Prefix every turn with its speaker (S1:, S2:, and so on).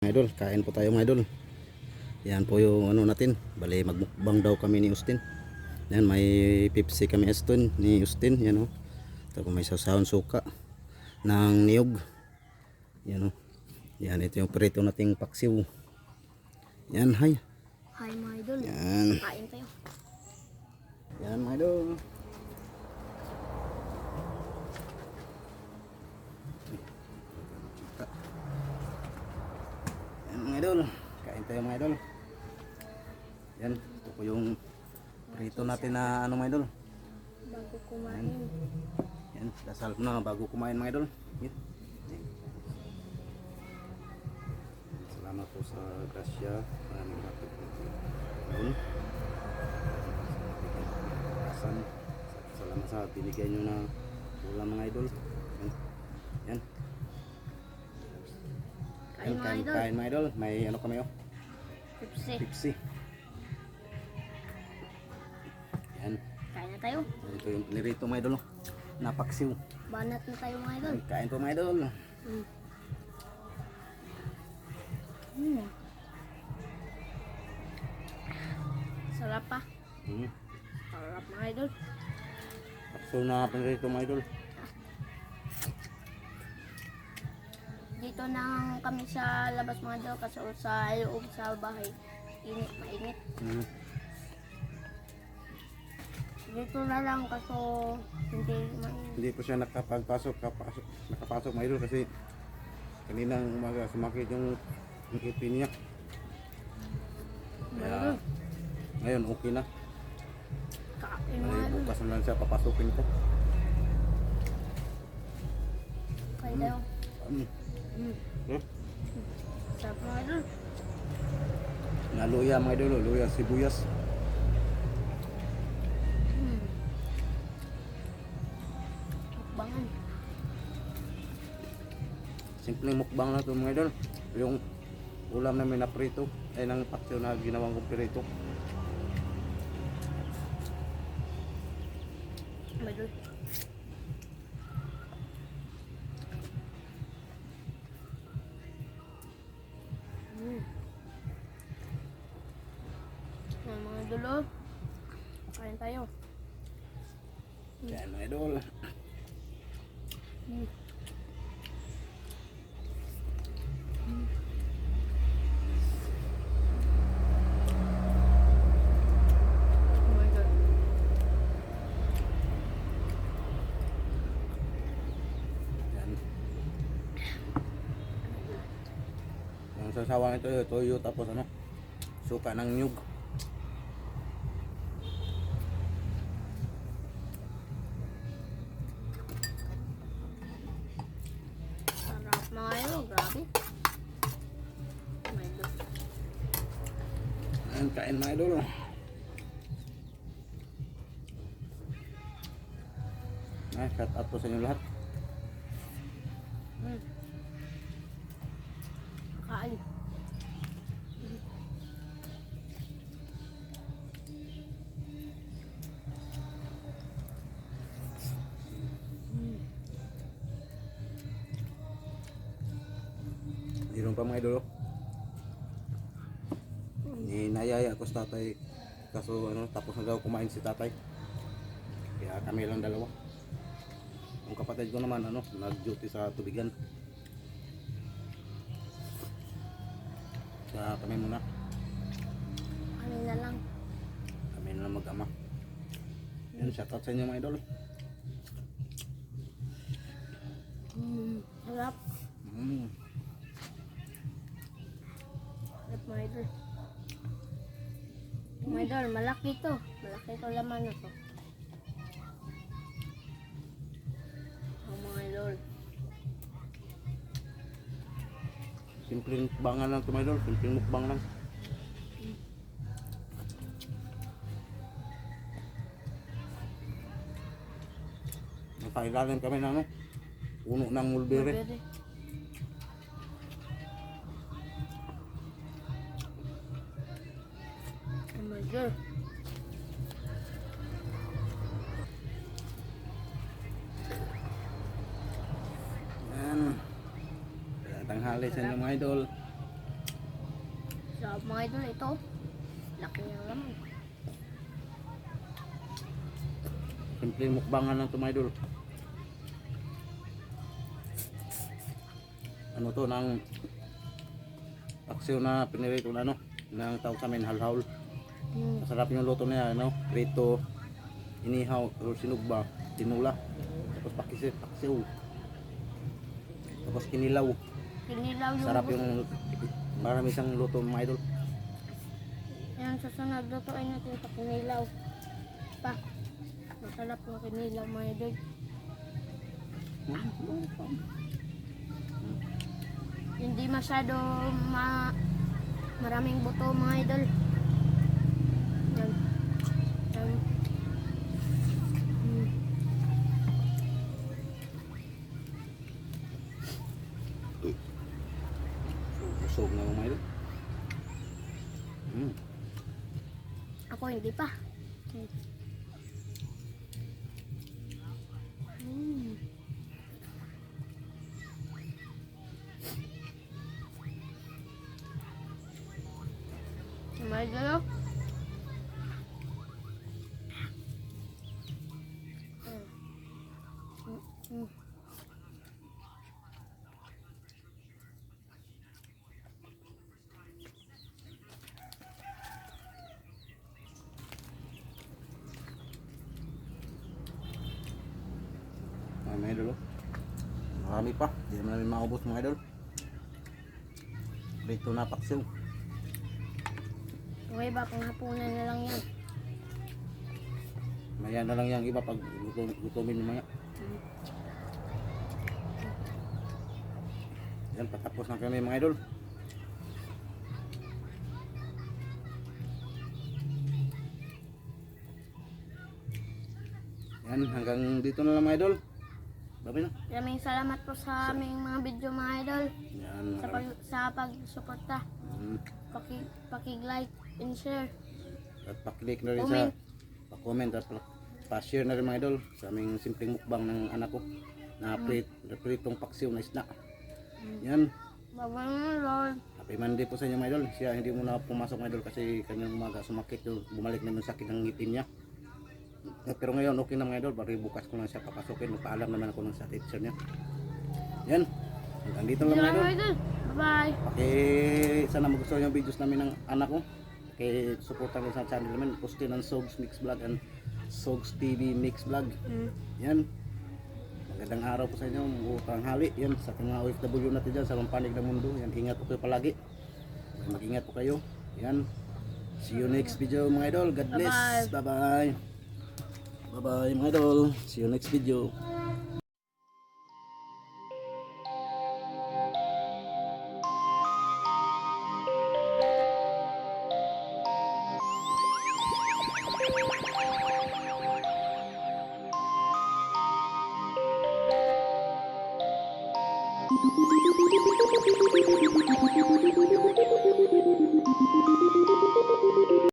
S1: Mga idol, kain po tayo mga idol. Yan po yung ano natin. Bali magmukbang daw kami ni Austin. Yan, may Pepsi kami Aston ni Austin. Yan o. Tapos may sasahon suka ng niyog. Yan o. Yan, ito yung prito nating paksiw. Yan, hi.
S2: Hi mga idol.
S1: Yan.
S2: Kain tayo.
S1: Yan mga idol. Yan mga idol. Kain tayo mga idol. Yan, ito po yung prito natin na ano mga idol.
S2: Bago kumain.
S1: Yan, dasal ko na bago kumain mga idol. Yan. Salamat po sa grasya. Maraming noon. Salamat sa binigay nyo na ulam mga idol. Yan.
S2: Kain mga idol.
S1: Kain mga idol. May ano kami oh.
S2: Pepsi.
S1: Pepsi. Yan.
S2: Kain na tayo.
S1: Ito yung nirito mga idol. Napaksiw.
S2: Banat na tayo mga idol.
S1: Kain po mga idol.
S2: Mm. Mm. Sarap pa. Sarap mga idol.
S1: Paksiw na pinirito mga idol.
S2: Dito na kami sa labas mga idol kasi sa loob sa bahay mainit. Dito na lang kasi hindi mainit.
S1: Hindi po siya nakapasok mga idol kasi kaninang umaga sumakit yung ipin niya. Kaya ngayon okay na.
S2: Kain mga
S1: Ay,
S2: idol.
S1: bukas na lang siya papasukin ko.
S2: Kain tayo.
S1: Eh,
S2: Sarap mga idol.
S1: Naluya mga idol, luya sibuyas.
S2: Mukbangan.
S1: Simpleng mukbang na ito mga idol. Yung ulam namin na prito ay nang paksiw na ginawang kong prito.
S2: Mga idol. Mga idol oh. Kain tayo.
S1: Yan mga idol.
S2: Mga idol.
S1: Yan. Yung sasawa nito toyo tapos ano suka ng nyug.
S2: Sarap mga idol. Grabe. Mga idol.
S1: Yan, kain mga idol. Ay, shout out po sa inyo lahat.
S2: Kain.
S1: Meron pa mga idol. Nayaya ko sa tatay kaso ano tapos na daw kumain si tatay. Kaya kami lang dalawa. Ang kapatid ko naman ano nag-duty sa tubigan. Kaya kami muna.
S2: Kami na lang.
S1: Kami na lang mag-ama. Yan, shoutout sa inyo mga idol.
S2: Sarap.
S1: Mm.
S2: Sarap mga idol. Mga idol, malaki to. Malaki to laman na to. Oh, mga idol.
S1: Simpleng mukbangan lang ito mga idol. Simpleng mukbang lang. Nakailalim kami na ano puno ng mulberry.
S2: Mulberry. Oh my God.
S1: Yan. Kaya tanghali sa inyo mga idol.
S2: Grabe mga idol, ito. Laki ng laman.
S1: Simpleng mukbangan lang ito mga idol. Ano to, ng paksiw na pinirito na ano, ng tawag sa amin, halhaul. Masarap yung luto niya, ano, prito, inihaw, or sinugba, tinula, tapos paksiw, tapos kinilaw.
S2: Kinilaw yung
S1: Sarap yung marami siyang luto mga idol.
S2: Yan, susunod lutuin natin sa kinilaw. Pa, masarap yung kinilaw mga idol. Hindi masyado maraming buto mga idol. Yan. Yan.
S1: Busog na mga idol.
S2: Ako hindi pa. May galo.
S1: Mga idol, oh. Marami pa, hindi naman namin maubos mga idol. Prito na paksiw.
S2: Yung iba, panghapunan na lang yan.
S1: Maya na lang yung iba pag gutumin mo maya. Yan, patapos na kami mga idol. Yan, hanggang dito na lang mga idol. Babi na.
S2: Maraming salamat po sa aming mga video mga idol.
S1: Yan,
S2: Sa pagsuporta. Paki-like and share.
S1: at paklik na rin
S2: Comment.
S1: sa pa-comment at pa-share na rin mga idol sa aming simpleng mukbang ng anak ko na pritong paksiw na isda. Yan.
S2: Bye-bye Lord.
S1: Happy Monday po sa inyo mga idol. Siya hindi muna pumasok mga idol kasi kanyang umaga sumakit yung bumalik na yung sakit ng ngipin niya. Pero ngayon okay na mga idol. Bari bukas ko lang siya papasukin. Magpaalam naman ako ng sa teacher niya. Yan. Hanggang dito lang mga idol.
S2: Bye-bye.
S1: Sana magustuhan yung videos namin ng anak ko. Supportan ko sa channel namin. Postin ng Sogs Mix Vlog and Sogs TV Mix Vlog. Yan. Magandang araw po sa inyo. Magandang hali. Yan. Sa mga OFW natin dyan sa pampanig ng mundo. Yan. Ingat po kayo palagi. Mag-ingat po kayo. Yan. See you next video mga idol. God bless. Bye-bye. Bye-bye mga idol. See you next video.
S3: Thank you.